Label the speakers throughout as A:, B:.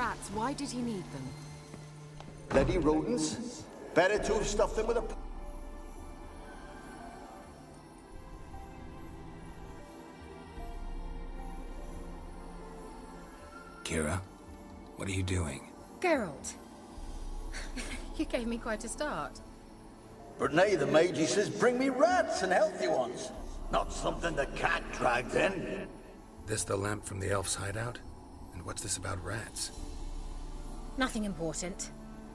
A: rats, why did he need them?
B: Bloody rodents. Better to have stuffed them with a...
C: Kira, what are you doing?
A: Geralt. You gave me quite a start.
B: But nay, the mage, he says, bring me rats and healthy ones. Not something the cat dragged in.
C: This the lamp from the elf's hideout? And what's this about rats?
A: Nothing important.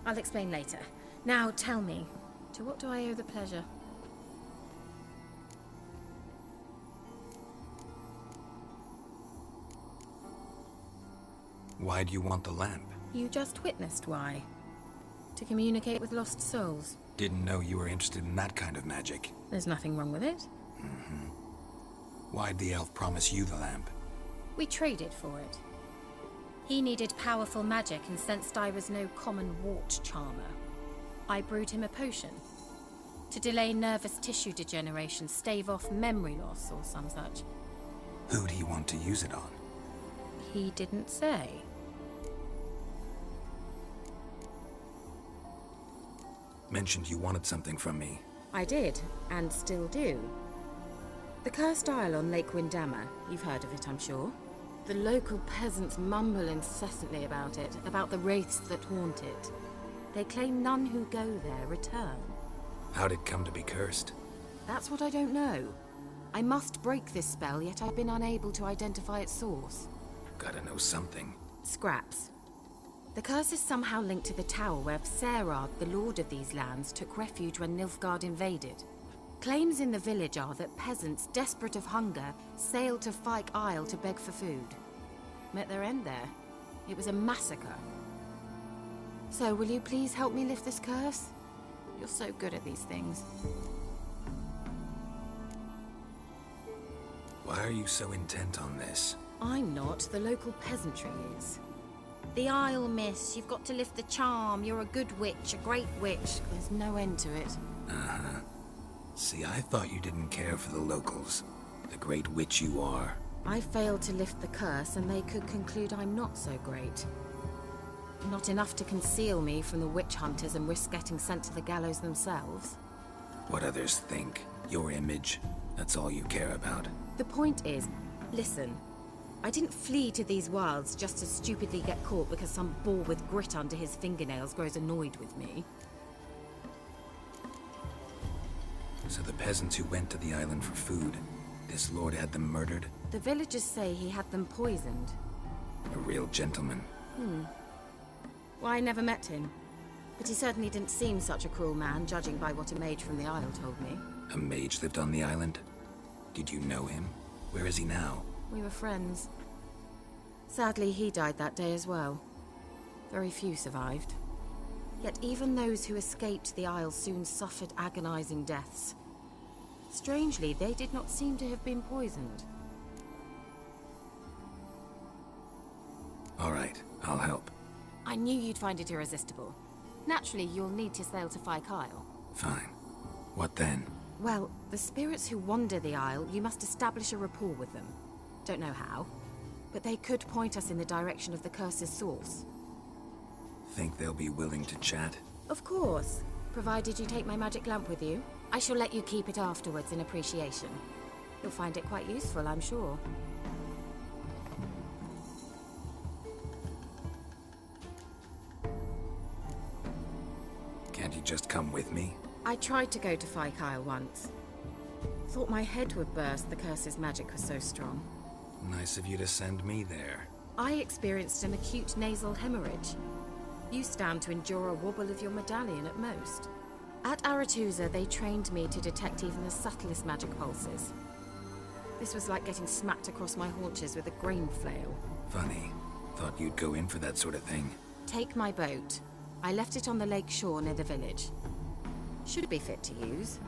A: I'll explain later. Now tell me, to what do I owe the pleasure?
C: Why do you want the lamp?
A: You just witnessed why. To communicate with lost souls.
C: Didn't know you were interested in that kind of magic.
A: There's nothing wrong with it.
C: Why'd the elf promise you the lamp?
A: We traded for it. He needed powerful magic and sensed I was no common wart charmer. I brewed him a potion. To delay nervous tissue degeneration, stave off memory loss or some such.
C: Who'd he want to use it on?
A: He didn't say.
C: Mentioned you wanted something from me.
A: I did, and still do. The Cursed Isle on Lake Windammer. You've heard of it, I'm sure. The local peasants mumble incessantly about it, about the wraiths that haunt it. They claim none who go there return.
C: How'd it come to be cursed?
A: That's what I don't know. I must break this spell, yet I've been unable to identify its source.
C: Gotta know something.
A: Scraps. The curse is somehow linked to the tower where Serad, the lord of these lands, took refuge when Nilfgaard invaded. Claims in the village are that peasants, desperate of hunger, sailed to Fyke Isle to beg for food. Met their end there. It was a massacre. So, will you please help me lift this curse? You're so good at these things.
C: Why are you so intent on this?
A: I'm not. The local peasantry is. The Isle, miss. You've got to lift the charm. You're a good witch, a great witch. There's no end to it.
C: Uh-huh. See, I thought you didn't care for the locals. The great witch you are.
A: I failed to lift the curse, and they could conclude I'm not so great. Not enough to conceal me from the witch hunters and risk getting sent to the gallows themselves.
C: What others think. Your image. That's all you care about.
A: The point is, listen. I didn't flee to these wilds just to stupidly get caught because some boar with grit under his fingernails grows annoyed with me.
C: So the peasants who went to the island for food, this lord had them murdered?
A: The villagers say he had them poisoned.
C: A real gentleman.
A: Well, I never met him. But he certainly didn't seem such a cruel man, judging by what a mage from the Isle told me.
C: A mage lived on the island? Did you know him? Where is he now?
A: We were friends. Sadly, he died that day as well. Very few survived. Yet even those who escaped the Isle soon suffered agonizing deaths. Strangely, they did not seem to have been poisoned.
C: All right, I'll help.
A: I knew you'd find it irresistible. Naturally, you'll need to sail to Fyke Isle.
C: Fine. What then?
A: Well, the spirits who wander the Isle, you must establish a rapport with them. Don't know how, but they could point us in the direction of the curse's source.
C: Think they'll be willing to chat?
A: Of course, provided you take my magic lamp with you. I shall let you keep it afterwards in appreciation. You'll find it quite useful, I'm sure.
C: Can't you just come with me?
A: I tried to go to Fyke Isle once. Thought my head would burst, the curse's magic was so strong.
C: Nice of you to send me there.
A: I experienced an acute nasal hemorrhage. You stand to endure a wobble of your medallion at most. At Aretusa, they trained me to detect even the subtlest magic pulses. This was like getting smacked across my haunches with a grain flail.
C: Funny. Thought you'd go in for that sort of thing.
A: Take my boat. I left it on the lake shore near the village. Should be fit to use.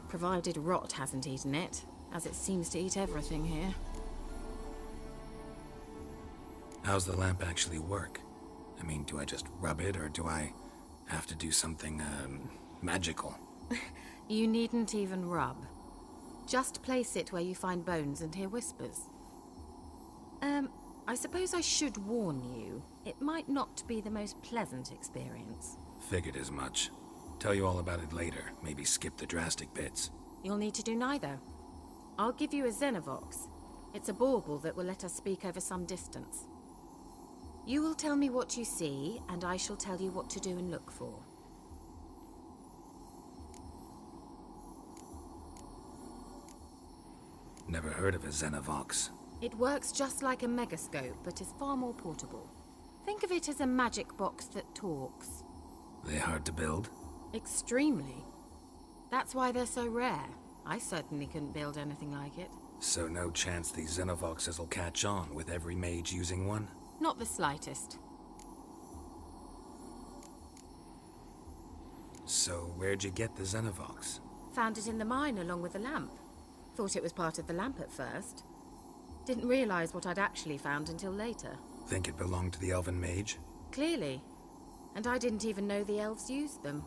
A: Provided rot hasn't eaten it, as it seems to eat everything here.
C: How's the lamp actually work? I mean, do I just rub it, or do I have to do something, magical?
A: You needn't even rub. Just place it where you find bones and hear whispers. I suppose I should warn you. It might not be the most pleasant experience.
C: Figured as much. Tell you all about it later. Maybe skip the drastic bits.
A: You'll need to do neither. I'll give you a Xenovox. It's a bauble that will let us speak over some distance. You will tell me what you see, and I shall tell you what to do and look for.
C: Never heard of a Xenovox.
A: It works just like a megascope, but is far more portable. Think of it as a magic box that talks.
C: They hard to build?
A: Extremely. That's why they're so rare. I certainly couldn't build anything like it.
C: So no chance these Xenovoxes will catch on with every mage using one?
A: Not the slightest.
C: So where'd you get the Xenovox?
A: Found it in the mine along with the lamp. Thought it was part of the lamp at first. Didn't realize what I'd actually found until later.
C: Think it belonged to the elven mage?
A: Clearly. And I didn't even know the elves used them.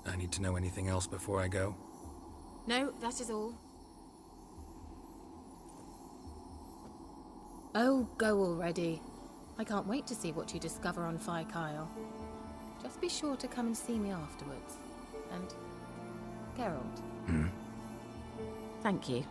C: I need to know anything else before I go?
A: No, that is all. Oh, go already. I can't wait to see what you discover on Fyke Isle. Just be sure to come and see me afterwards. And... Geralt. Thank you.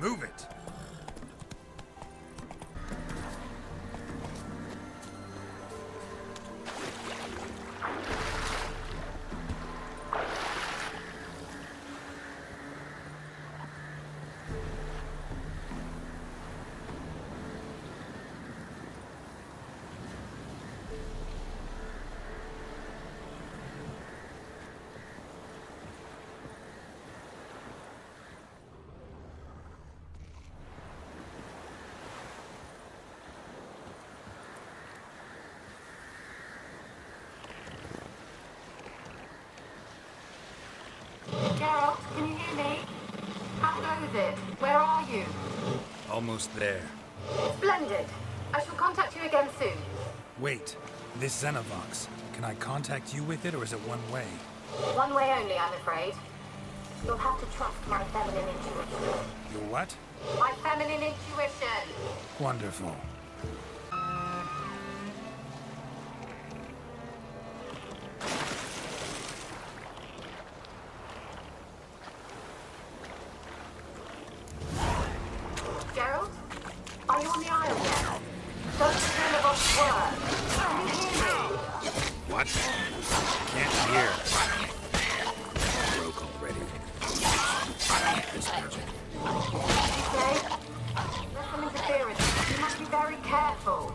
C: Move it!
A: Geralt, can you hear me? How goes it? Where are you?
C: Almost there.
A: Splendid. I shall contact you again soon.
C: Wait, this Xenovox. Can I contact you with it, or is it one way?
A: One way only, I'm afraid. You'll have to trust my feminine intuition.
C: Your what?
A: My feminine intuition!
C: Wonderful.
A: Geralt? Are you on the isle yet? Does the Xenovox work? Can you hear me?
C: What? Can't hear. Broke already. This magic.
A: Okay? There's some interference. You must be very careful.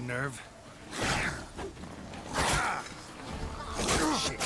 C: your nerve? Shit.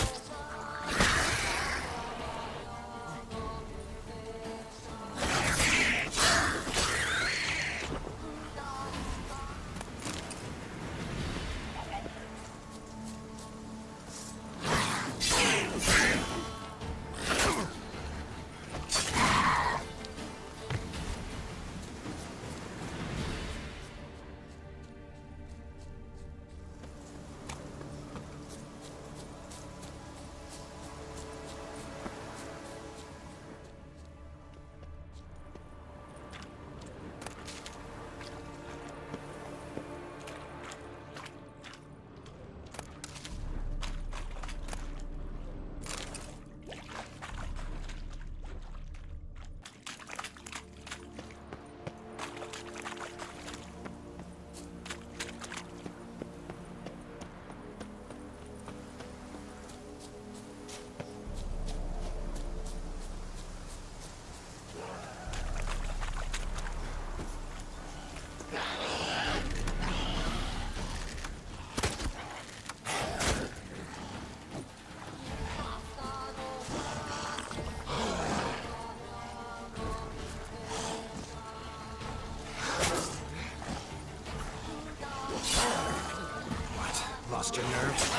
C: Lost your nerve?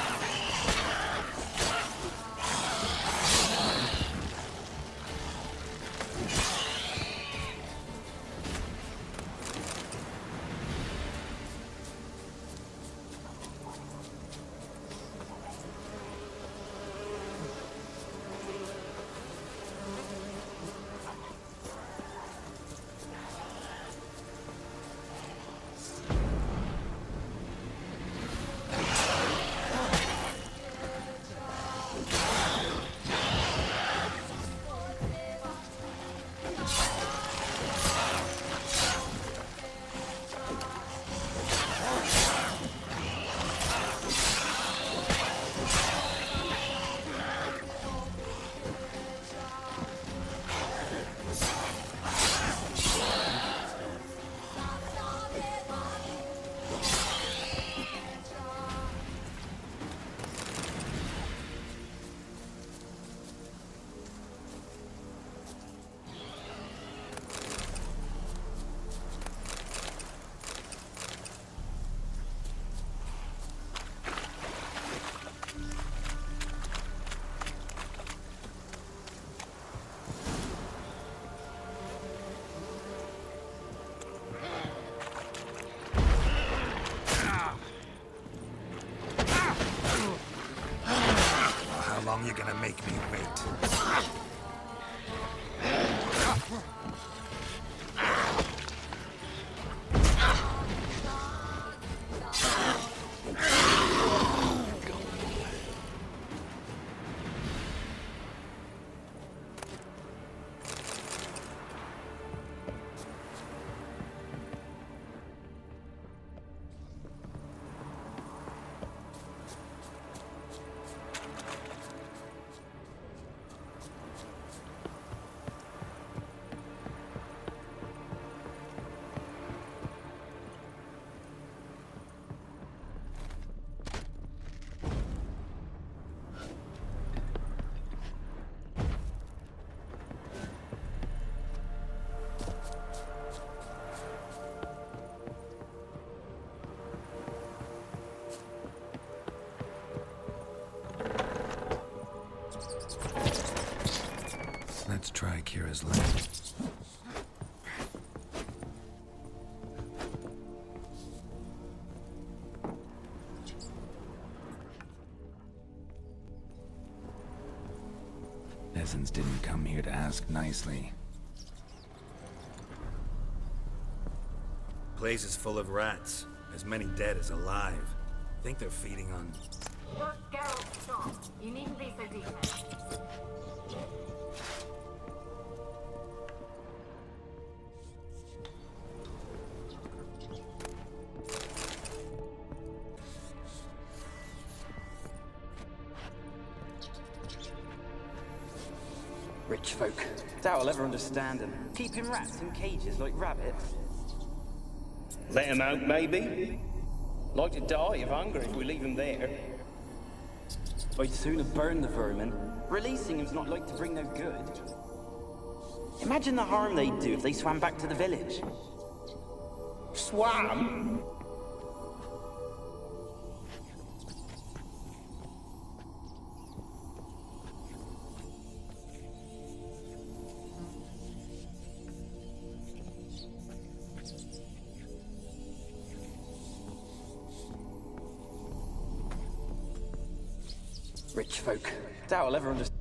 C: How long you gonna make me wait? Let's try Kira's lamp. Peasants didn't come here to ask nicely.
D: Place is full of rats. As many dead as alive. Think they're feeding on...
A: Look, Geralt, stop. You needn't be so detailed.
E: Rich folk. Doubt I'll ever understand them. Keeping rats in cages like rabbits.
F: Let him out, maybe?
E: Like to die of hunger if we leave him there. I'd sooner burn the vermin. Releasing him's not like to bring no good. Imagine the harm they'd do if they swam back to the village.
B: Swam?
E: Rich folk. Doubt I'll ever understand.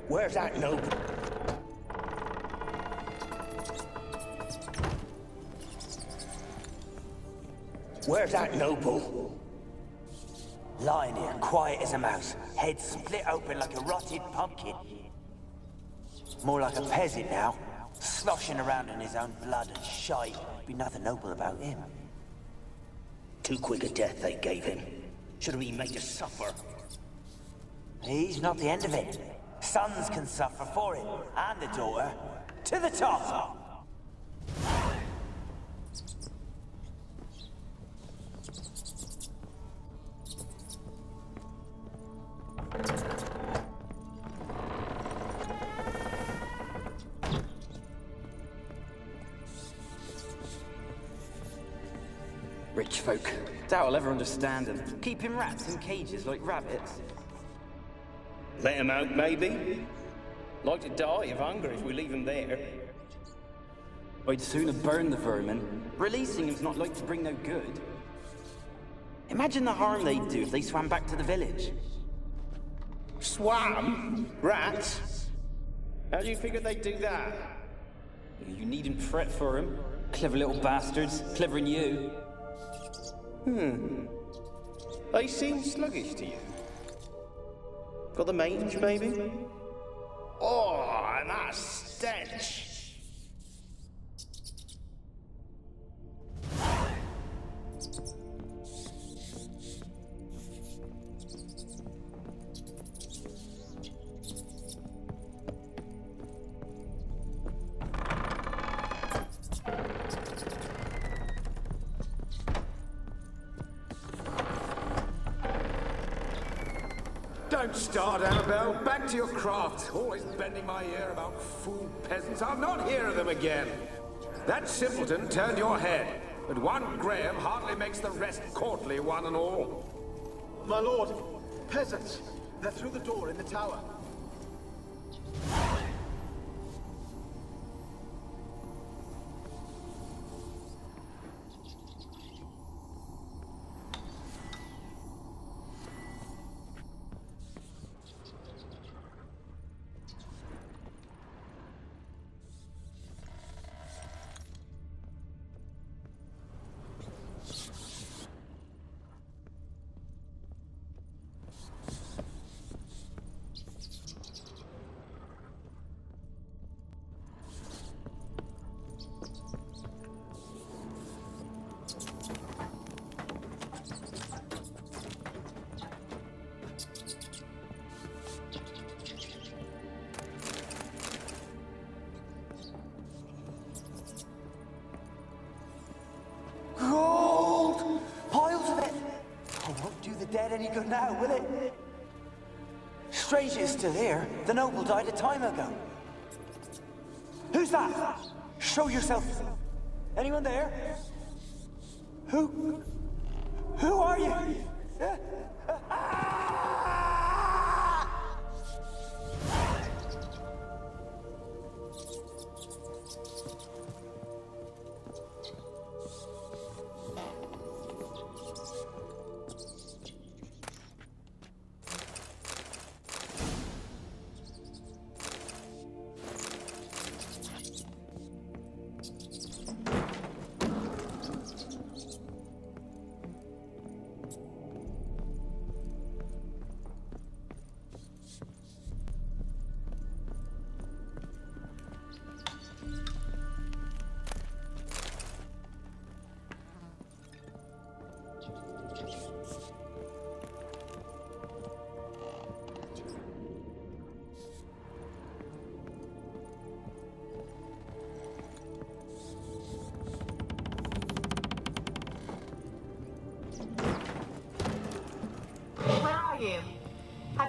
B: Where's that noble? Where's that noble? Lying here, quiet as a mouse, head split open like a rotted pumpkin. More like a peasant now, sloshing around in his own blood and shite. Be nothing noble about him. Too quick a death they gave him. Should have been made to suffer. He's not the end of it. Sons can suffer for it, and the daughter. To the top!
E: Rich folk. Doubt I'll ever understand them. Keeping rats in cages like rabbits.
F: Let him out, maybe? Like to die of hunger if we leave him there.
E: I'd sooner burn the vermin. Releasing him's not like to bring no good. Imagine the harm they'd do if they swam back to the village.
F: Swam? Rats? How do you figure they'd do that?
E: You needn't fret for him. Clever little bastards. Clever than you.
F: They seem sluggish to you. Got the mange, maybe? Oh, and that stench!
G: Don't start, Annabelle. Back to your craft. Always bending my ear about fool peasants. I'll not hear of them again. That simpleton turned your head, but one Graham hardly makes the rest courtly, one and all.
H: My lord, peasants. They're through the door in the tower.
B: Gold! Piles of it! Oh, won't do the dead any good now, will it? Strange it's still here. The noble died a time ago. Who's that? Show yourself. Anyone there? Who are you?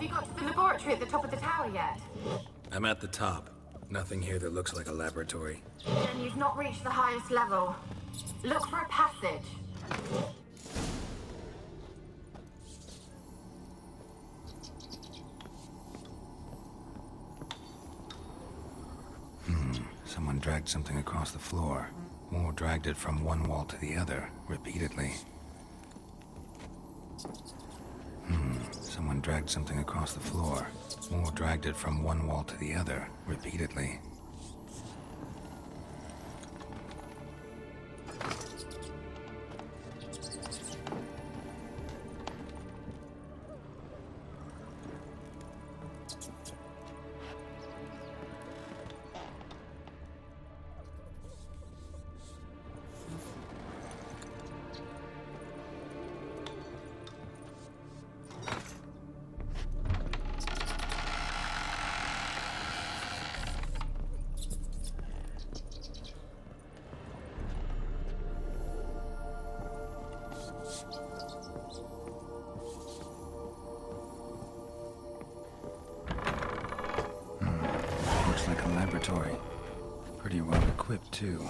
A: you got to the laboratory at the top of the tower yet?
C: I'm at the top. Nothing here that looks like a laboratory.
A: Then you've not reached the highest level. Look for a passage.
C: Someone dragged something across the floor. Or dragged it from one wall to the other, repeatedly. Someone dragged something across the floor. Or dragged it from one wall to the other, repeatedly. Looks like a laboratory. Pretty well equipped, too.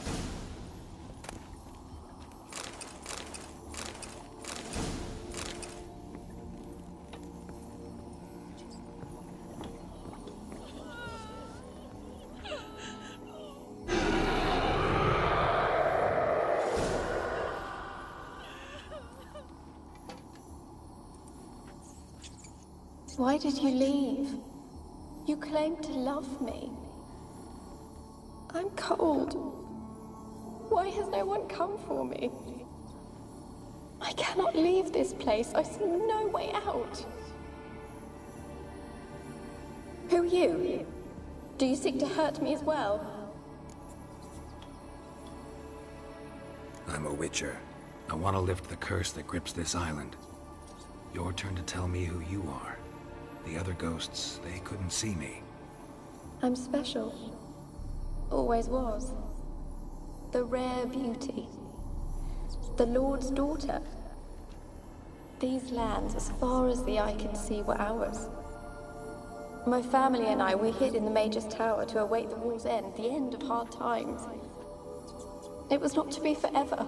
I: Why did you leave? You claimed to love me. I'm cold. Why has no one come for me? I cannot leave this place. I see no way out. Who are you? Do you seek to hurt me as well?
C: I'm a witcher. I want to lift the curse that grips this island. Your turn to tell me who you are. The other ghosts, they couldn't see me.
I: I'm special. Always was. The rare beauty. The Lord's daughter. These lands, as far as the eye can see, were ours. My family and I, we hid in the Mage's Tower to await the war's end, the end of hard times. It was not to be forever.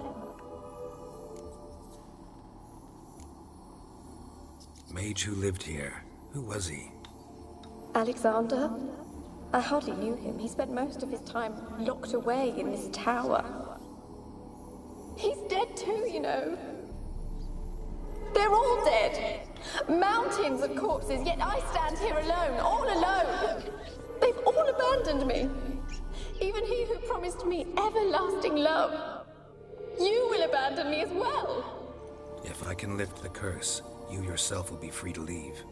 C: Mage who lived here. Who was he?
I: Alexander? I hardly knew him. He spent most of his time locked away in this tower. He's dead too, you know. They're all dead. Mountains of corpses, yet I stand here alone, all alone. They've all abandoned me. Even he who promised me everlasting love. You will abandon me as well.
C: If I can lift the curse, you yourself will be free to leave.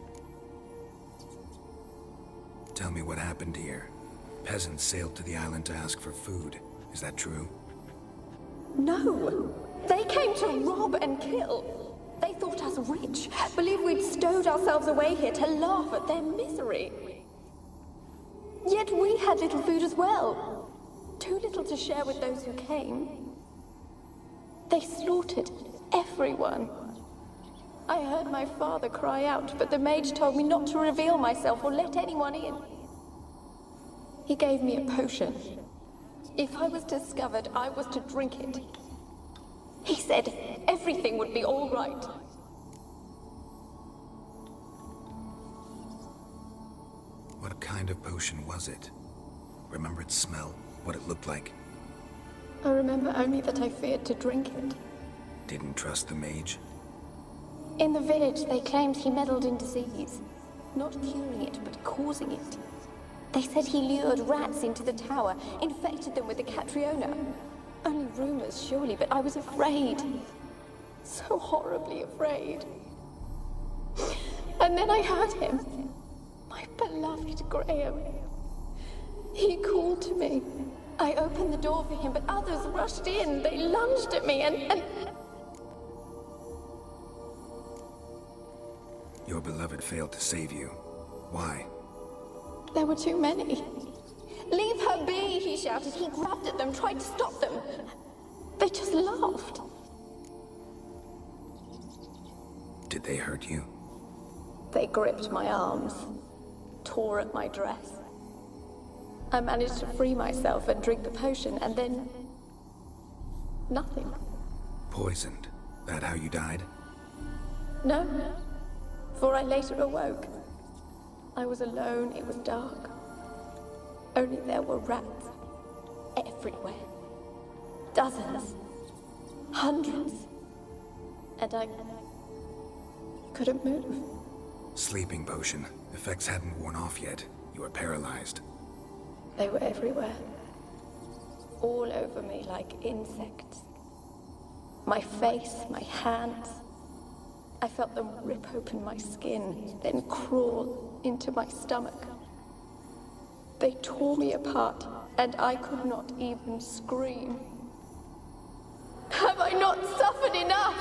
C: Tell me what happened here. Peasants sailed to the island to ask for food. Is that true?
I: No. They came to rob and kill. They thought us rich, believed we'd stowed ourselves away here to laugh at their misery. Yet we had little food as well. Too little to share with those who came. They slaughtered everyone. I heard my father cry out, but the mage told me not to reveal myself or let anyone in. He gave me a potion. If I was discovered, I was to drink it. He said everything would be all right.
C: What kind of potion was it? Remember its smell? What it looked like?
I: I remember only that I feared to drink it.
C: Didn't trust the mage?
I: In the village, they claimed he meddled in disease. Not curing it, but causing it. They said he lured rats into the tower, infected them with the Catriona. Only rumors, surely, but I was afraid. So horribly afraid. And then I heard him. My beloved Graham. He called to me. I opened the door for him, but others rushed in. They lunged at me and...
C: Your beloved failed to save you. Why?
I: There were too many. Leave her be, he shouted. He grabbed at them, tried to stop them. They just laughed.
C: Did they hurt you?
I: They gripped my arms, tore at my dress. I managed to free myself and drink the potion, and then... nothing.
C: Poisoned? That how you died?
I: No, for I later awoke. I was alone, it was dark. Only there were rats everywhere. Dozens. Hundreds. And I couldn't move.
C: Sleeping potion. Effects hadn't worn off yet. You were paralyzed.
I: They were everywhere. All over me like insects. My face, my hands. I felt them rip open my skin, then crawl into my stomach. They tore me apart, and I could not even scream. Have I not suffered enough?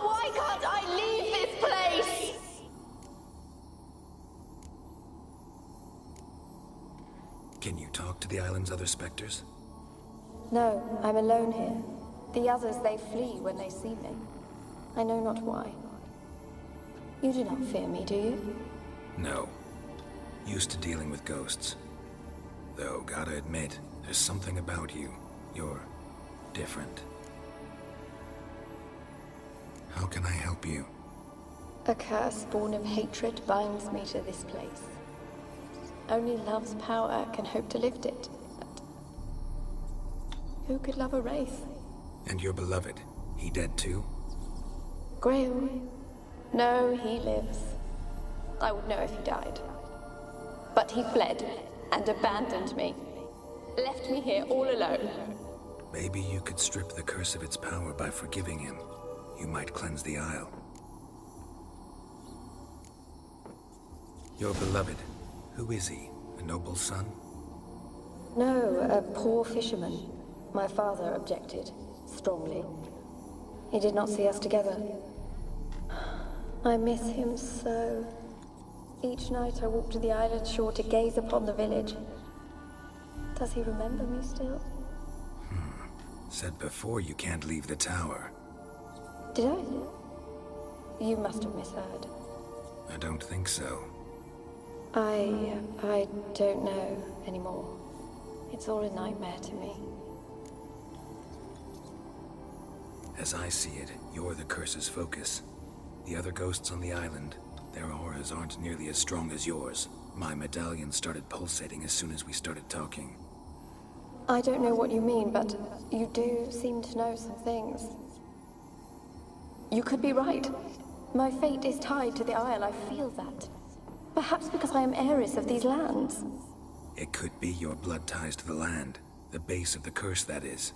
I: Why can't I leave this place?
C: Can you talk to the island's other specters?
I: No, I'm alone here. The others, they flee when they see me. I know not why. You do not fear me, do you?
C: No. Used to dealing with ghosts. Though, gotta admit, there's something about you. You're different. How can I help you?
I: A curse born of hatred binds me to this place. Only love's power can hope to lift it. But who could love a wraith?
C: And your beloved, he dead too?
I: Graham? No, he lives. I would know if he died. But he fled and abandoned me. Left me here all alone.
C: Maybe you could strip the curse of its power by forgiving him. You might cleanse the Isle. Your beloved, who is he? A noble son?
I: No, a poor fisherman. My father objected, strongly. He did not see us together. I miss him so. Each night I walk to the island shore to gaze upon the village. Does he remember me still?
C: Said before you can't leave the tower.
I: Did I? You must have misheard.
C: I don't think so.
I: I don't know anymore. It's all a nightmare to me.
C: As I see it, you're the curse's focus. The other ghosts on the island, their auras aren't nearly as strong as yours. My medallion started pulsating as soon as we started talking.
I: I don't know what you mean, but you do seem to know some things. You could be right. My fate is tied to the Isle, I feel that. Perhaps because I am heiress of these lands.
C: It could be your blood ties to the land, the base of the curse, that is.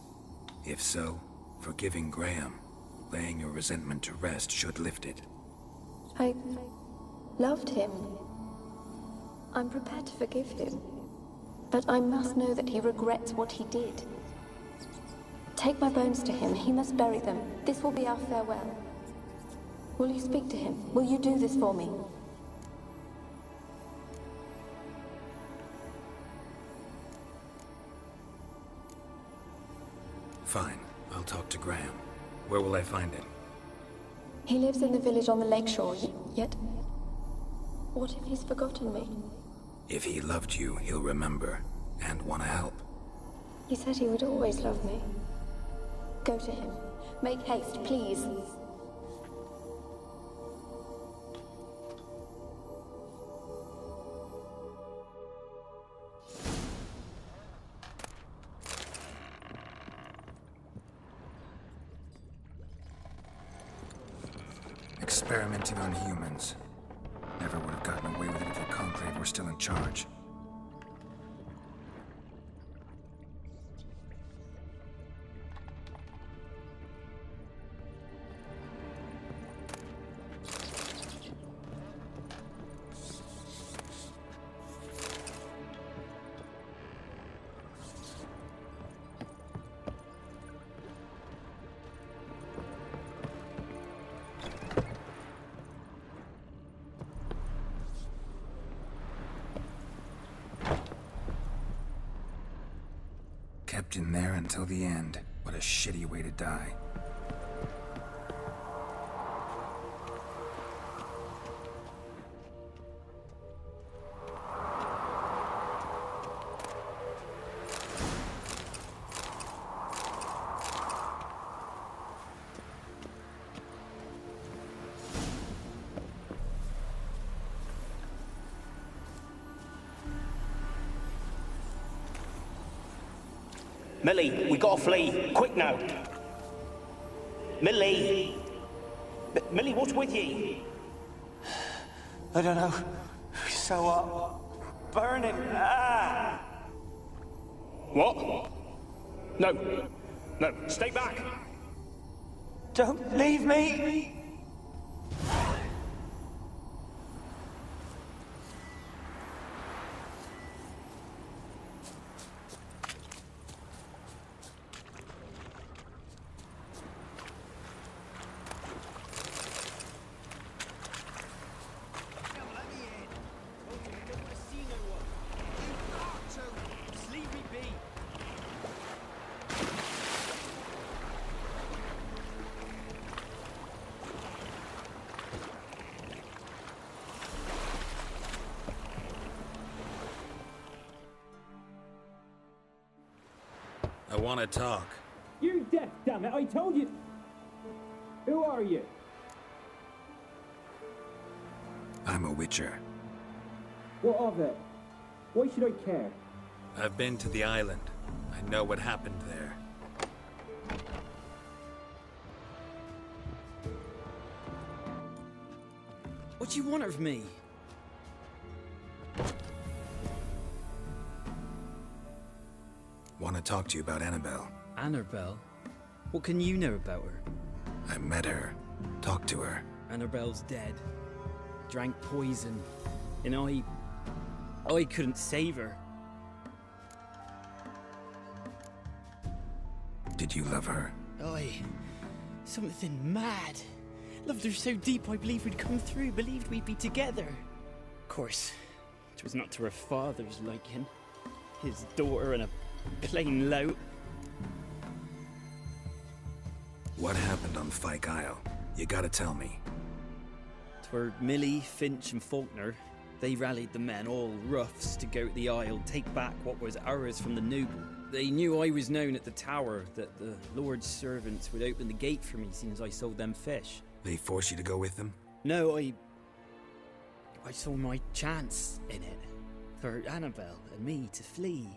C: If so, forgiving Graham, laying your resentment to rest should lift it.
I: I loved him. I'm prepared to forgive him. But I must know that he regrets what he did. Take my bones to him. He must bury them. This will be our farewell. Will you speak to him? Will you do this for me?
C: Fine. I'll talk to Graham. Where will I find him?
I: He lives in the village on the lakeshore, yet... What if he's forgotten me?
C: If he loved you, he'll remember, and want to help.
I: He said he would always love me. Go to him. Make haste, please.
C: Experimenting on humans. Never would have gotten away with it if the Conclave were still in charge. Kept in there until the end. What a shitty way to die.
E: Millie, we gotta flee. Quick now. Millie! Millie, what's with ye?
B: I don't know. It's so hot. Burning. Ah!
F: What? No. No, stay back.
B: Don't leave me!
D: I want to talk.
J: You're deaf, damn it! I told you. Who are you?
C: I'm a witcher.
J: What of it? Why should I care?
D: I've been to the island. I know what happened there.
K: What do you want of me?
C: Want to talk to you about Annabelle.
K: Annabelle? What can you know about her?
C: I met her. Talked to her.
K: Annabelle's dead. Drank poison. And I couldn't save her.
C: Did you love her?
K: Something mad. Loved her so deep I believed we'd come through, believed we'd be together. Of course, it was not to her father's liking. His daughter and a plain lout.
C: What happened on Fyke Isle? You gotta tell me.
K: 'Twere Millie, Finch and Faulkner. They rallied the men, all roughs, to go to the Isle, take back what was ours from the noble. They knew I was known at the tower, that the Lord's servants would open the gate for me since I sold them fish.
C: They forced you to go with them?
K: No, I saw my chance in it. For Annabelle and me to flee.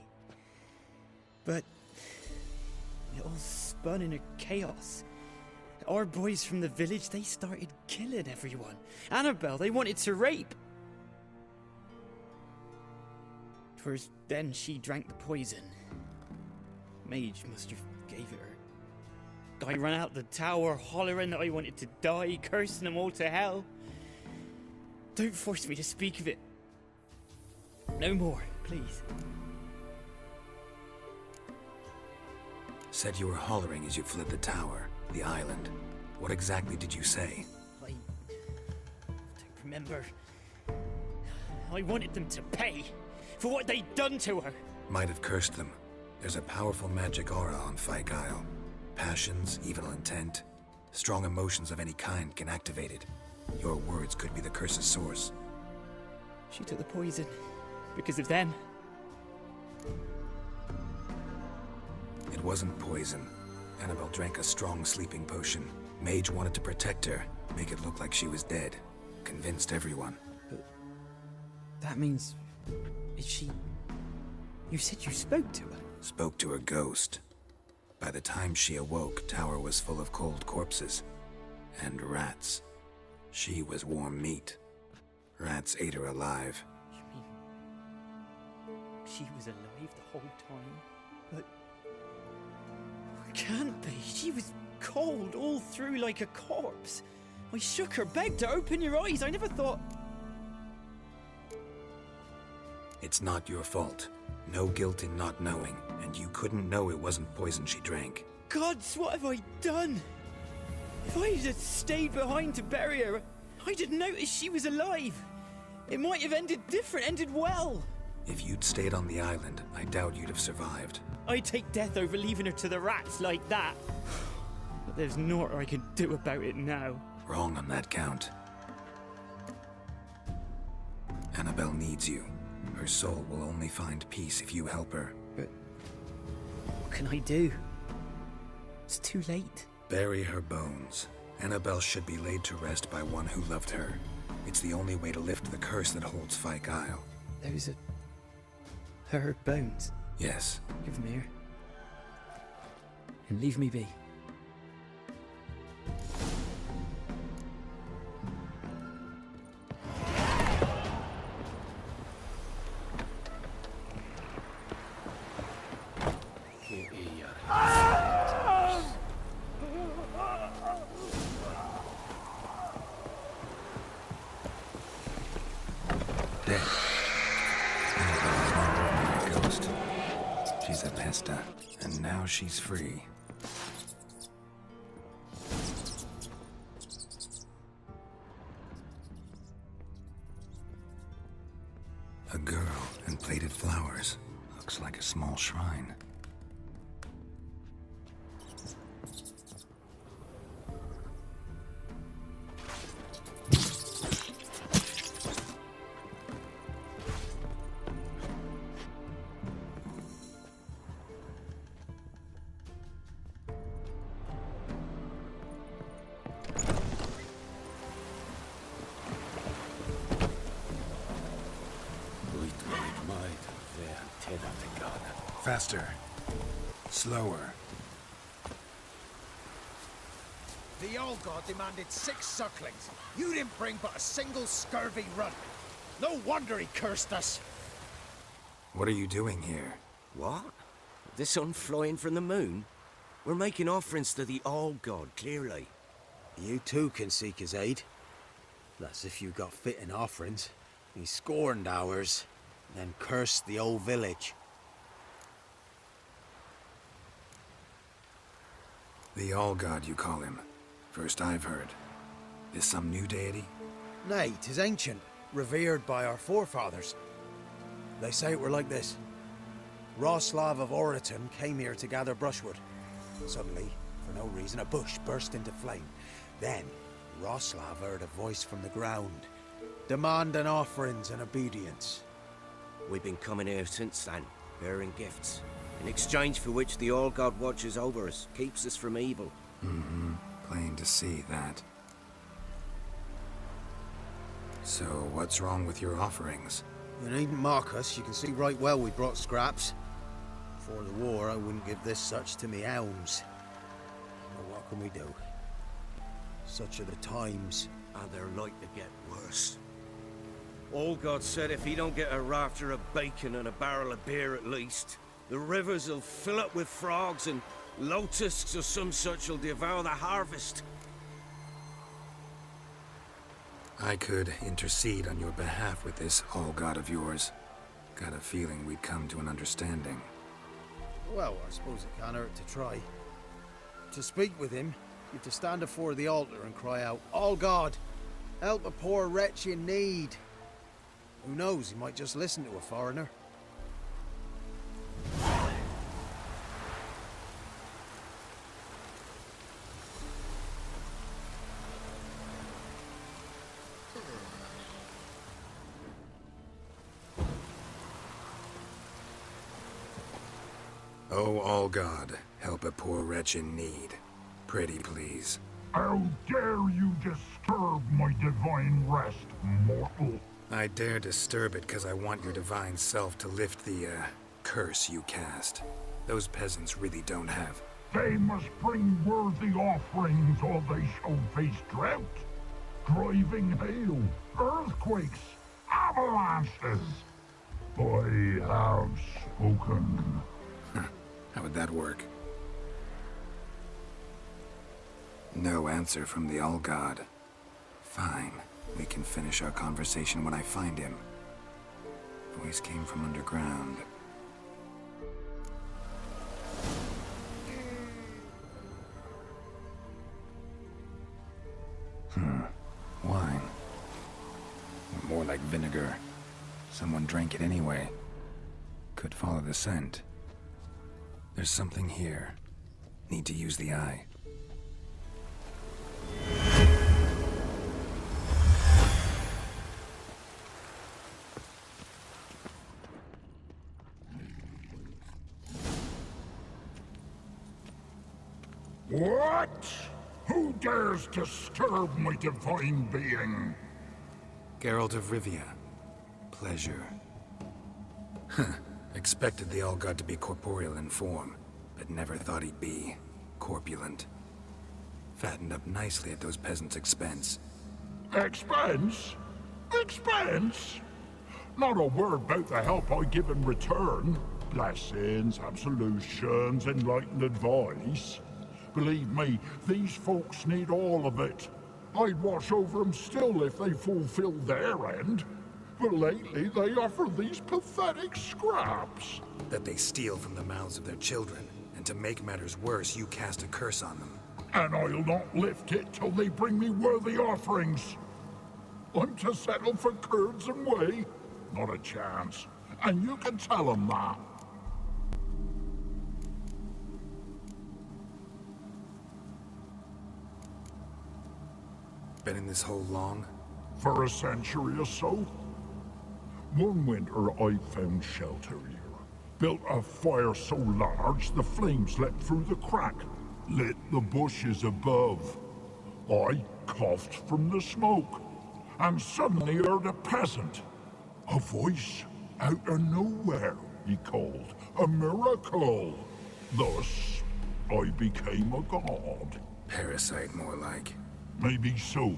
K: But it all spun in a chaos. Our boys from the village, they started killing everyone. Annabelle, they wanted to rape. 'Twas then she drank the poison. Mage must have gave it her. I ran out the tower hollering that I wanted to die, cursing them all to hell. Don't force me to speak of it. No more, please.
C: Said you were hollering as you fled the tower, the island. What exactly did you say?
K: I don't remember. I wanted them to pay for what they'd done to her.
C: Might have cursed them. There's a powerful magic aura on Fyke Isle. Passions, evil intent, strong emotions of any kind can activate it. Your words could be the curse's source.
K: She took the poison because of them.
C: It wasn't poison. Annabelle drank a strong sleeping potion. Mage wanted to protect her, make it look like she was dead. Convinced everyone.
K: But that means... is she... You said you spoke to her?
C: Spoke to a ghost. By the time she awoke, tower was full of cold corpses. And rats. She was warm meat. Rats ate her alive.
K: You mean... she was alive the whole time? But... it can't be. She was cold all through like a corpse. I shook her, begged her, open your eyes. I never thought...
C: It's not your fault. No guilt in not knowing, and you couldn't know it wasn't poison she drank.
K: Gods, what have I done? If I had stayed behind to bury her, I'd have noticed she was alive. It might have ended different, ended well.
C: If you'd stayed on the island, I doubt you'd have survived.
K: I'd take death over leaving her to the rats like that. But there's naught I can do about it now.
C: Wrong on that count. Annabelle needs you. Her soul will only find peace if you help her.
K: But what can I do? It's too late.
C: Bury her bones. Annabelle should be laid to rest by one who loved her. It's the only way to lift the curse that holds Fyke Isle.
K: Those are... her bones?
C: Yes.
K: Give them here. and leave me be.
C: Dead. Ghost. She's a pesta, and now she's free. A girl and plated flowers. Looks like a small shrine. Faster. Slower.
L: The old god demanded 6 sucklings. You didn't bring but a single scurvy runt. No wonder he cursed us.
C: What are you doing here?
M: What? The sun flying from the moon? We're making offerings to the old god, clearly.
N: You too can seek his aid. That's if you got fitting offerings. He scorned ours, then cursed the old village.
C: The All-God, you call him. First I've heard. Is some new deity?
N: Nay, 'tis ancient, revered by our forefathers. They say it were like this. Roslav of Oriton came here to gather brushwood. Suddenly, for no reason, a bush burst into flame. Then, Roslav heard a voice from the ground, demanding offerings and obedience.
M: We've been coming here since then, bearing gifts, in exchange for which the All-God watches over us, keeps us from evil.
C: Mm-hmm. Plain to see that. So, what's wrong with your offerings?
N: You needn't mock us. You can see right well we brought scraps. Before the war, I wouldn't give this such to me elms. But what can we do? Such are the times.
M: And they're like to get worse. All-God said if he don't get a rafter of bacon and a barrel of beer at least, the rivers will fill up with frogs and locusts or some such will devour the harvest.
C: I could intercede on your behalf with this All-God of yours. Got a feeling we'd come to an understanding.
N: Well, I suppose it can't hurt to try. To speak with him, you've to stand before the altar and cry out, "All God, help a poor wretch in need." Who knows, he might just listen to a foreigner.
C: Oh, All-God, help a poor wretch in need. Pretty please.
O: How dare you disturb my divine rest, mortal?
C: I dare disturb it because I want your divine self to lift the, curse you cast. Those peasants really don't have.
O: They must bring worthy offerings or they shall face drought, driving hail, earthquakes, avalanches. I have spoken.
C: How would that work? No answer from the All-God. Fine. We can finish our conversation when I find him. Voice came from underground. Wine. Or more like vinegar. Someone drank it anyway. Could follow the scent. There's something here. Need to use the eye.
O: What? Who dares disturb my divine being?
C: Geralt of Rivia. Pleasure. Expected the All-God to be corporeal in form, but never thought he'd be corpulent. Fattened up nicely at those peasants' expense.
O: Expense? Expense? Not a word about the help I give in return. Blessings, absolutions, enlightened advice. Believe me, these folks need all of it. I'd watch over them still if they fulfilled their end. But lately they offer these pathetic scraps.
C: That they steal from the mouths of their children, and to make matters worse, you cast a curse on them.
O: And I'll not lift it till they bring me worthy offerings. I'm to settle for curds and whey? Not a chance. And you can tell them that.
C: Been in this hole long?
O: For a century or so. One winter I found shelter here. Built a fire so large the flames leapt through the crack, lit the bushes above. I coughed from the smoke, and suddenly heard a peasant. A voice out of nowhere, he called. A miracle. Thus, I became a god.
C: Parasite, more like.
O: Maybe so.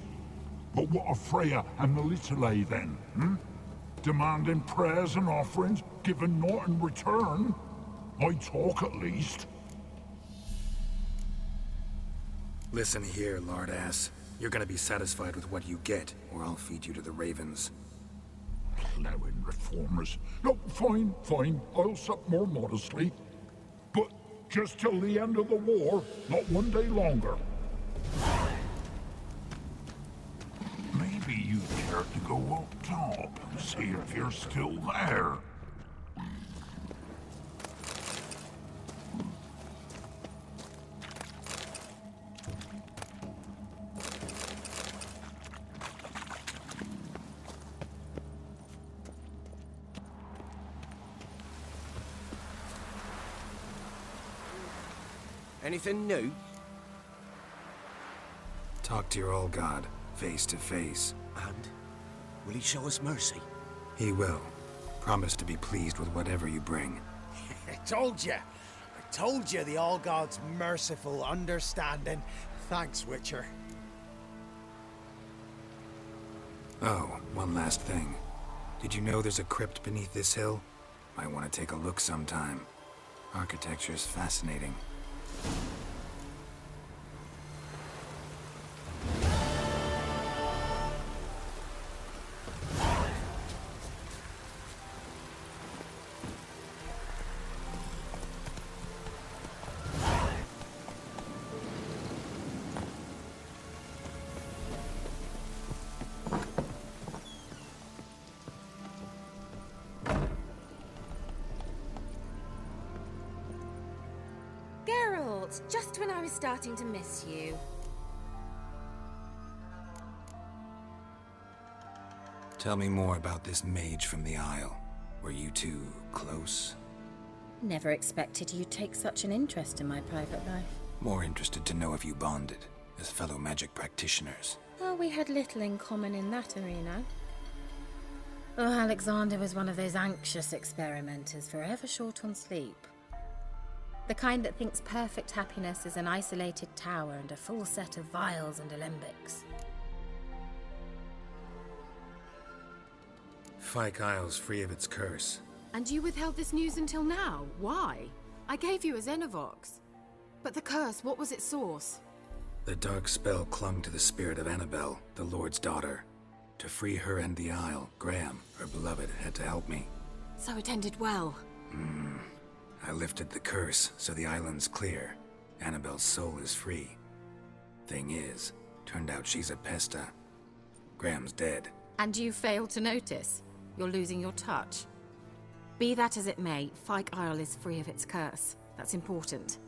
O: But what of Freya and the Little then, Demanding prayers and offerings, giving naught in return? I talk at least.
C: Listen here, lardass. You're gonna be satisfied with what you get, or I'll feed you to the ravens.
O: Ploughing reformers. No, fine, fine. I'll sup more modestly. But just till the end of the war, not one day longer. Maybe you dare to go up top and see if you're still there.
M: Anything new?
C: Talk to your old god, face to face.
M: And? Will he show us mercy?
C: He will. Promise to be pleased with whatever you bring.
N: I told you the All-God's merciful, understanding. Thanks, Witcher.
C: Oh, one last thing. Did you know there's a crypt beneath this hill? Might want to take a look sometime. Architecture's fascinating.
A: Just when I was starting to miss you.
C: Tell me more about this mage from the Isle. Were you two close?
A: Never expected you'd take such an interest in my private life.
C: More interested to know if you bonded, as fellow magic practitioners.
A: Well, we had little in common in that arena. Oh, Alexander was one of those anxious experimenters, forever short on sleep. The kind that thinks perfect happiness is an isolated tower and a full set of vials and alembics.
C: Fyke Isle's free of its curse.
A: And you withheld this news until now? Why? I gave you a Xenovox. But the curse, what was its source?
C: The dark spell clung to the spirit of Annabelle, the Lord's daughter. To free her and the Isle, Graham, her beloved, had to help me.
A: So it ended well.
C: I lifted the curse, so the island's clear. Annabelle's soul is free. Thing is, turned out she's a pesta. Graham's dead.
A: And you failed to notice? You're losing your touch. Be that as it may, Fyke Isle is free of its curse. That's important.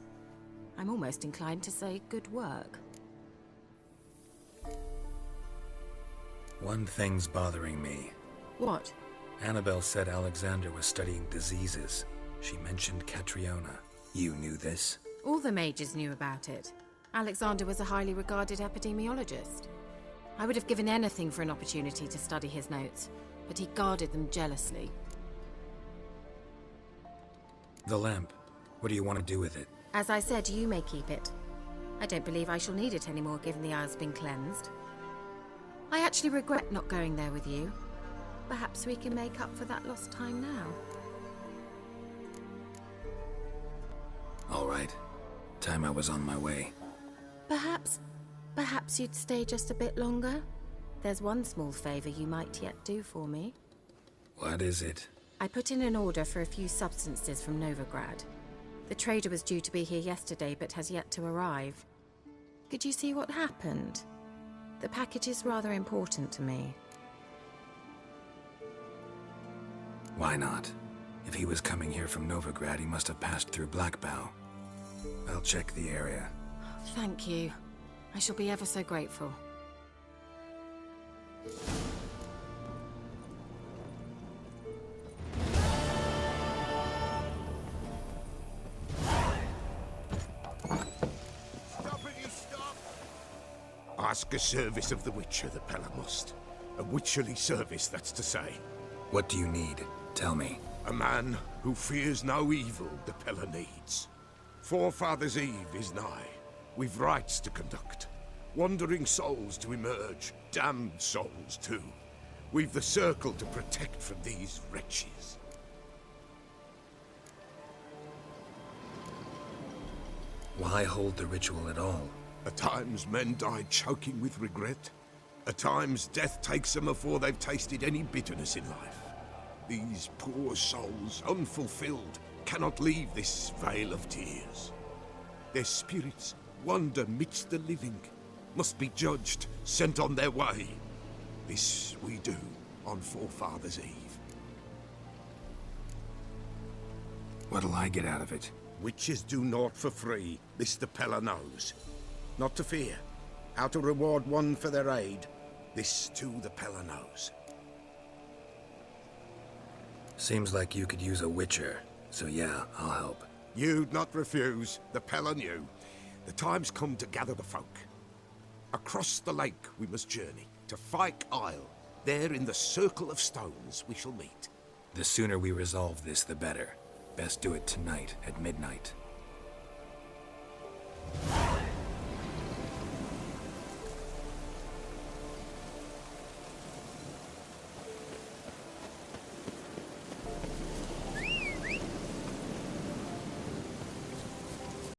A: I'm almost inclined to say good work.
C: One thing's bothering me.
A: What?
C: Annabelle said Alexander was studying diseases. She mentioned Catriona. You knew this?
A: All the mages knew about it. Alexander was a highly regarded epidemiologist. I would have given anything for an opportunity to study his notes, but he guarded them jealously.
C: The lamp. What do you want to do with it?
A: As I said, you may keep it. I don't believe I shall need it anymore, given the Isle's been cleansed. I actually regret not going there with you. Perhaps we can make up for that lost time now.
C: All right. Time I was on my way.
A: Perhaps you'd stay just a bit longer? There's one small favor you might yet do for me.
C: What is it?
A: I put in an order for a few substances from Novigrad. The trader was due to be here yesterday, but has yet to arrive. Could you see what happened? The package is rather important to me.
C: Why not? If he was coming here from Novigrad, he must have passed through Blackbow. I'll check the area.
A: Thank you. I shall be ever so grateful.
G: Ask a service of the Witcher, the Pella must. A witcherly service, that's to say.
C: What do you need? Tell me.
G: A man who fears no evil the Pella needs. Forefathers' Eve is nigh. We've rites to conduct. Wandering souls to emerge. Damned souls, too. We've the circle to protect from these wretches.
C: Why hold the ritual at all?
G: At times men die choking with regret. At times death takes them before they've tasted any bitterness in life. These poor souls, unfulfilled, cannot leave this vale of tears. Their spirits wander midst the living, must be judged, sent on their way. This we do on Forefathers' Eve.
C: What'll I get out of it?
G: Witches do naught for free, this the Pella knows. Not to fear. How to reward one for their aid, this too the Pella knows.
C: Seems like you could use a witcher, so yeah, I'll help.
G: You'd not refuse, the Pella knew. The time's come to gather the folk. Across the lake we must journey, to Fyke Isle. There in the circle of stones we shall meet.
C: The sooner we resolve this, the better. Best do it tonight, at midnight.